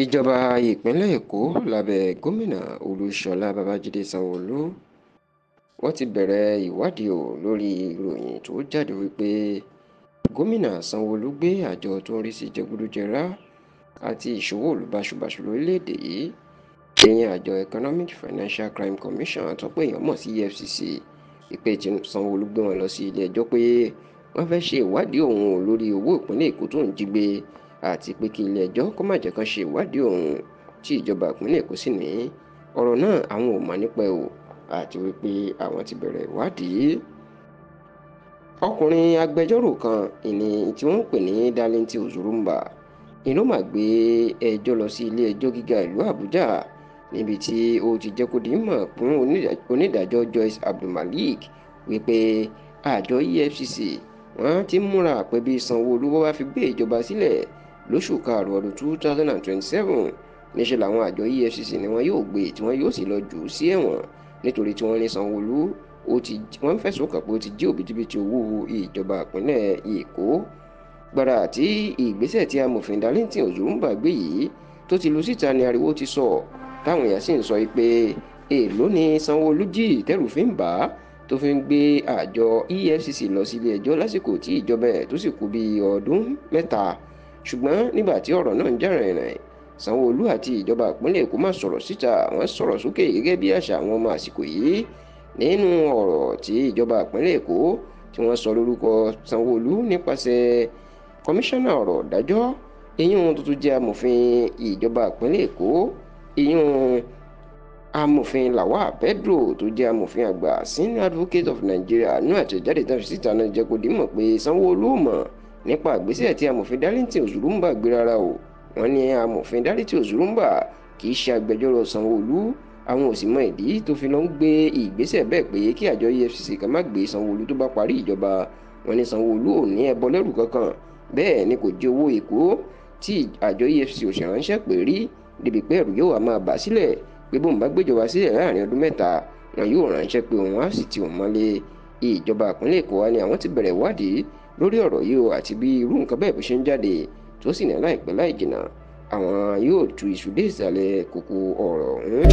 Ìjọba ìpínlẹ̀ Èkó lábẹ́ gómìnà Olúṣọlá Babájídé Sanwo-Olu wọ́n ti bẹ̀rẹ̀ ìwádìí lórí ìròyìn tó jáde wípé gómìnà Sanwo-Olu gbé àjọ tó ń rí sí jẹgúdújẹrá àti ìṣòwò olùbáṣubàṣu lórílẹ̀‐èdè yìí ìyẹn àjọ Economic Financial Crime Commission tó pé èèyàn mọ̀ sí EFCC ìpè tí Sanwo-Olu gbé wọn lọ sí ilé ẹjọ́ pé wọ́n fẹ́ ṣe ìwádìí òun lórí owó ìpínlẹ̀ Èkó tó ń jí gbé àti pé kí ilé ẹjọ́ kó má jẹ́ kán ṣe ìwádìí òun tí ìjọba ìpínlẹ̀ Èkó sì ní ọ̀rọ̀ náà àwọn ò mọ̀ nípa ẹ̀ àti wípé àwọn ti bẹ̀rẹ̀ ìwádìí. Ọkùnrin agbẹjọ́rò kan ìní tí wọ́n ń pè ní Darlington Ozurumba inú mà gbé ẹjọ́ lọ sí ilé ẹjọ́ gíga ìlú Àbújá níbi tí ó ti jẹ́ kó di mọ̀ fún onídàájọ́ Joyce Abdulmalik wípé àjọ EFCC wọ́n ti múra pé bí Sanwo-Olu bá fi gbé ìjọba sílẹ̀ lóṣù karùn-ún ọdún 2027 níṣẹ́ làwọn àjọ EFCC ni wọ́n yóò gbé tí wọ́n yóò sì lọ jù ú sí ẹ̀wọ̀n nítorí tí wọ́n ní Sanwo-Olu wọ́n fẹ̀sùn kàn pé ó ti jí òbítíbitì owó ìjọba ìpínlẹ̀ Èkó gbàrà tí ìgbésẹ̀ tí amòfin Darlington Ozurumba gbé yìí tó ti lu síta ni ariwo ti sọ táwọn èèyàn sì ń sọ pé èèló ni Sanwo-Olu jí tẹ́rù fi ń bà á tó fi ń gbé àjọ EFCC lọ sí ilé ẹjọ́ lásìkò tí ìjọba ẹ̀ tó sì kú bíi ọdún 3 ṣùgbọ́n nígbà tí ọ̀rọ̀ náà ń jà rìnrìn Sanwo-Olu àti ìjọba ìpínlẹ̀ Èkó máa sọ̀rọ̀ síta wọ́n sọ̀rọ̀ sókè gẹ́gẹ́ bí àṣà àwọn ọmọ àsìkò yìí nínú ọ̀rọ̀ tí ìjọba ìpínlẹ̀ Èkó tí wọ́n sọ lórúkọ Sanwo-Olu nípasẹ̀ kọmíṣánná ọ̀rọ̀ ìdájọ́ ìyún tó tún jẹ́ amòfin ìjọba ìpínlẹ̀ Èkó ìyún amòfin Lawal Pedro tó jẹ́ amòfin àgbà Senior Advocate of Nigeria ní àtẹ̀jáde tán fi síta náà jẹ́ kó di mọ̀ pé Sanwo-Olu mọ̀ nípa ìgbésẹ̀ tí amòfin Darlington Ozurumba gbé rárá wọ́n ní amòfin Darlington Ozurumba kì í ṣe agbẹjọ́rò Sanwo-Olu àwọn ò sì mọ ìdí tó fi lọ ń gbé ìgbésẹ̀ bẹ́ẹ̀ pé kí àjọ EFCC kan má gbé Sanwo-Olu tó bá parí ìjọba wọ́n ní Sanwo-Olu ò ní ẹbọ lẹ́rù kankan bẹ́ẹ̀ ni kò jẹ owó Èkó tí àjọ EFCC ò ṣèrànṣẹ́ pé rí débi pé ẹ̀rù yóò wá máa bà sílẹ̀ pé bóun bá gbéjọba sílẹ̀ láàrin ọdún 3 wọn yóò ránṣẹ́ pé òun á sì ti òun mọ́lé ìjọba ìpínlẹ̀ Èkó wa ni àwọn ti bẹ̀rẹ̀ ìwádìí lórí ọ̀rọ̀ yìí àti bí irú nǹkan bẹ́ẹ̀ bó ṣe ń jáde tó sì ní láìpẹ́ láì jìnnà àwọn yóò tú iṣu dé ìsàlẹ̀ kòkò ọ̀rọ̀ ọ̀hún.